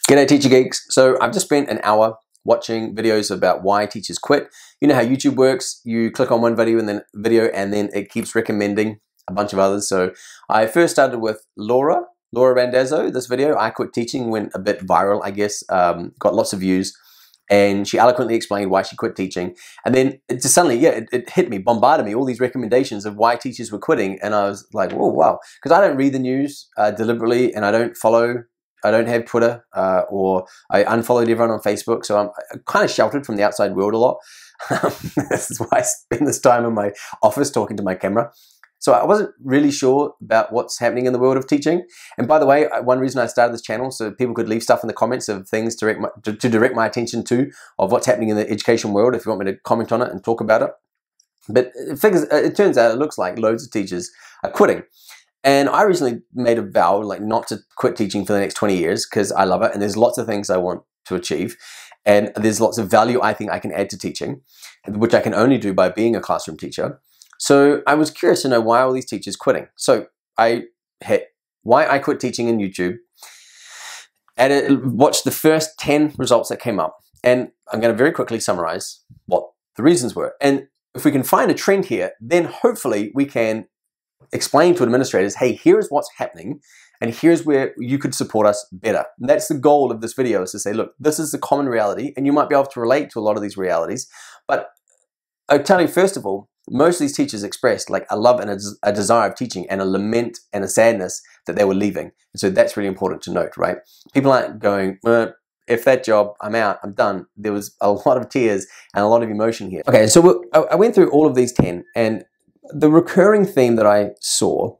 G'day Teacher Geeks. So I've just spent an hour watching videos about why teachers quit. You know how YouTube works, you click on one video and then it keeps recommending a bunch of others. So I first started with Laura Randazzo. This video, I Quit Teaching, went a bit viral, I guess, got lots of views, and she eloquently explained why she quit teaching. And then it just suddenly, it hit me, bombarded me, all these recommendations of why teachers were quitting. And I was like, whoa, wow. Because I don't read the news deliberately, and I don't have Twitter, or I unfollowed everyone on Facebook, so I'm kind of sheltered from the outside world a lot. This is why I spend this time in my office talking to my camera. So I wasn't really sure about what's happening in the world of teaching. And by the way, one reason I started this channel, so people could leave stuff in the comments of things to direct my attention to, of what's happening in the education world, if you want me to comment on it and talk about it. But it turns out it looks like loads of teachers are quitting. And I recently made a vow, like, not to quit teaching for the next 20 years because I love it, and there's lots of things I want to achieve, and there's lots of value I think I can add to teaching, which I can only do by being a classroom teacher. So I was curious to know why all these teachers quitting. So I hit why I quit teaching in YouTube, and watched the first 10 results that came up, and I'm going to very quickly summarize what the reasons were. And if we can find a trend here, then hopefully we can explain to administrators, hey, here's what's happening, and here's where you could support us better. And that's the goal of this video, is to say, look, this is the common reality, and you might be able to relate to a lot of these realities. But I'll tell you, first of all, most of these teachers expressed like a love and a desire of teaching, and a lament and a sadness that they were leaving. And so that's really important to note, right? People aren't going, if that job, I'm out, I'm done. There was a lot of tears and a lot of emotion here. Okay, so I went through all of these 10, and the recurring theme that I saw,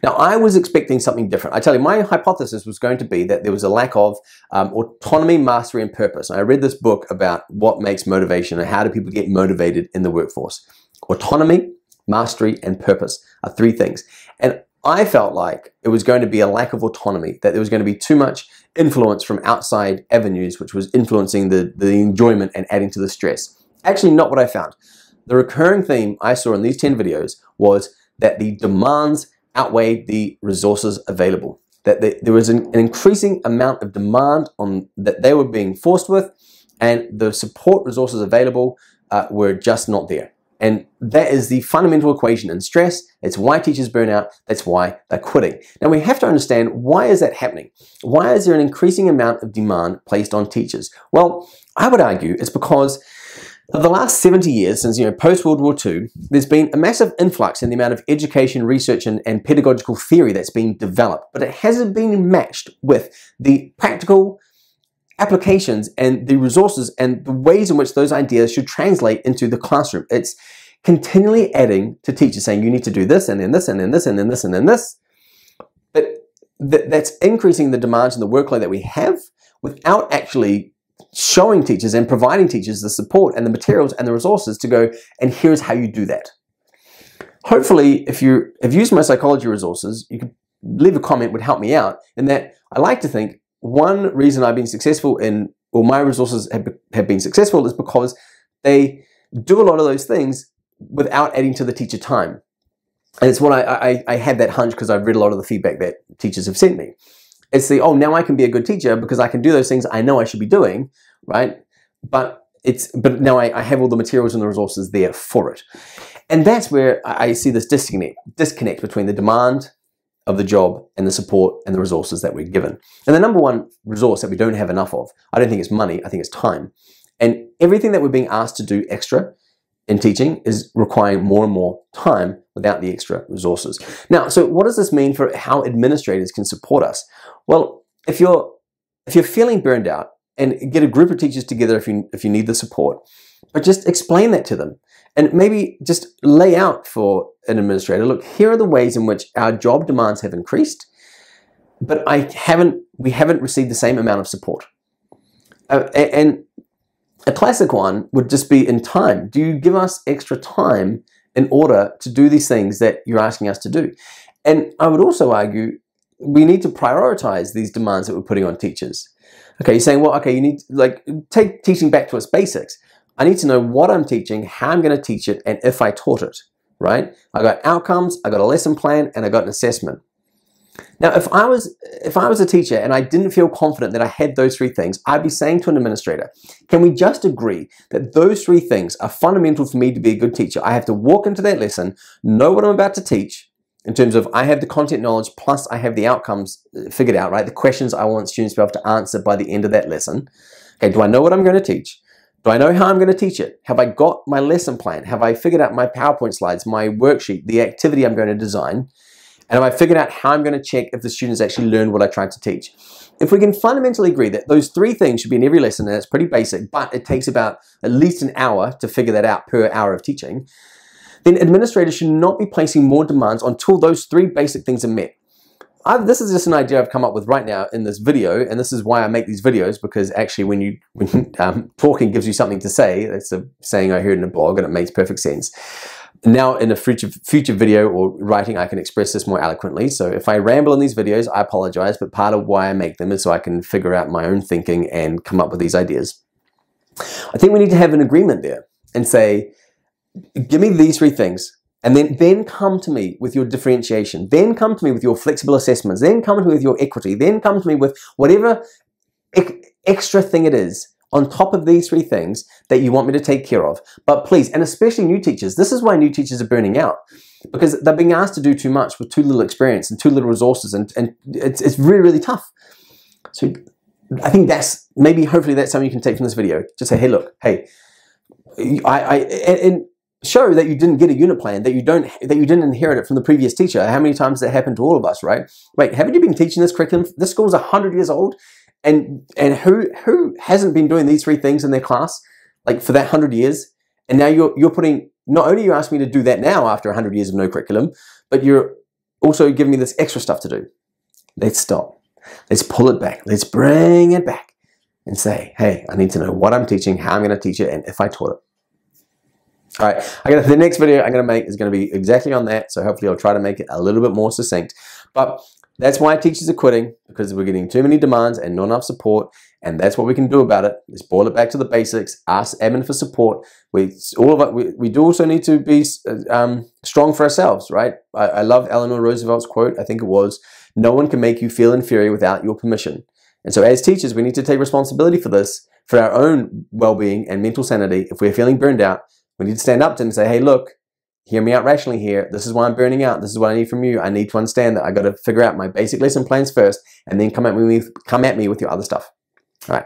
now I was expecting something different. I tell you, my hypothesis was going to be that there was a lack of autonomy, mastery, and purpose. And I read this book about what makes motivation and how do people get motivated in the workforce. Autonomy, mastery, and purpose are 3 things. And I felt like it was going to be a lack of autonomy, that there was going to be too much influence from outside avenues, which was influencing the enjoyment and adding to the stress. Actually, not what I found. The recurring theme I saw in these 10 videos was that the demands outweighed the resources available. That there was an increasing amount of demand that they were being forced with, and the support resources available were just not there. And that is the fundamental equation in stress. It's why teachers burn out. That's why they're quitting. Now we have to understand, why is that happening? Why is there an increasing amount of demand placed on teachers? Well, I would argue it's because of the last 70 years, since post-World War II, there's been a massive influx in the amount of education, research, and pedagogical theory that's been developed, but it hasn't been matched with the practical applications and the resources and the ways in which those ideas should translate into the classroom. It's continually adding to teachers, saying you need to do this, and then this, and then this, and then this, and then this. But that's increasing the demands and the workload that we have, without actually showing teachers and providing teachers the support and the materials and the resources to go, and here's how you do that. Hopefully, if you have used my psychology resources, you could leave a comment, would help me out, in that I like to think one reason I've been successful or my resources have been successful, is because they do a lot of those things without adding to the teacher time. And it's what I had that hunch, because I've read a lot of the feedback that teachers have sent me. It's the, oh, now I can be a good teacher because I can do those things I know I should be doing, right? But now I have all the materials and the resources there for it. And that's where I see this disconnect between the demand of the job and the support and the resources that we're given. And the number one resource that we don't have enough of, I don't think it's money, I think it's time. And everything that we're being asked to do extra in teaching is requiring more and more time without the extra resources. Now, so what does this mean for how administrators can support us? Well, if you're feeling burned out, and get a group of teachers together if you need the support, but just explain that to them, and maybe just lay out for an administrator, look, here are the ways in which our job demands have increased, but we haven't received the same amount of support. And a classic one would just be in time. Do you give us extra time in order to do these things that you're asking us to do? And I would also argue we need to prioritize these demands that we're putting on teachers. Okay, you're saying, well, okay, you need to take teaching back to its basics. I need to know what I'm teaching, how I'm going to teach it, and if I taught it, right? I got outcomes, I got a lesson plan, and I got an assessment. Now, if I was a teacher and I didn't feel confident that I had those three things, I'd be saying to an administrator, can we just agree that those three things are fundamental for me to be a good teacher? I have to walk into that lesson, know what I'm about to teach, in terms of I have the content knowledge, plus I have the outcomes figured out, right? The questions I want students to be able to answer by the end of that lesson. Okay, do I know what I'm going to teach? Do I know how I'm going to teach it? Have I got my lesson plan? Have I figured out my PowerPoint slides, my worksheet, the activity I'm going to design? And have I figured out how I'm going to check if the students actually learned what I tried to teach? If we can fundamentally agree that those three things should be in every lesson, and it's pretty basic, but it takes about at least an hour to figure that out per hour of teaching, then administrators should not be placing more demands until those three basic things are met. This is just an idea I've come up with right now in this video, and this is why I make these videos, because actually when talking gives you something to say, that's a saying I heard in a blog and it makes perfect sense. Now in a future video or writing, I can express this more eloquently. So if I ramble in these videos, I apologize, but part of why I make them is so I can figure out my own thinking and come up with these ideas. I think we need to have an agreement there and say, give me these three things, and then come to me with your differentiation, then come to me with your flexible assessments, then come to me with your equity, then come to me with whatever extra thing it is on top of these three things that you want me to take care of. But please, and especially new teachers, this is why new teachers are burning out, because they're being asked to do too much with too little experience and too little resources, and it's really, really tough. So I think that's, hopefully that's something you can take from this video. Just say, hey, look, hey, and show that you didn't get a unit plan, that you didn't inherit it from the previous teacher. How many times that happened to all of us, right? Wait, haven't you been teaching this curriculum? This school's 100 years old. And who hasn't been doing these three things in their class like for that 100 years? And now you're putting, not only you ask me to do that now after 100 years of no curriculum, but you're also giving me this extra stuff to do. Let's stop. Let's pull it back. Let's bring it back and say, hey, I need to know what I'm teaching, how I'm going to teach it, and if I taught it. All right, the next video I'm going to make is going to be exactly on that. So hopefully I'll try to make it a little bit more succinct. But that's why teachers are quitting, because we're getting too many demands and not enough support. And that's what we can do about it. Let's boil it back to the basics. Ask admin for support. We do also need to be strong for ourselves, right? I love Eleanor Roosevelt's quote. I think it was, no one can make you feel inferior without your permission. And so as teachers, we need to take responsibility for this, for our own well-being and mental sanity. If we're feeling burned out, we need to stand up to them and say, hey, look, hear me out rationally here. This is why I'm burning out. This is what I need from you. I need to understand that I got to figure out my basic lesson plans first, and then come at me with your other stuff. All right.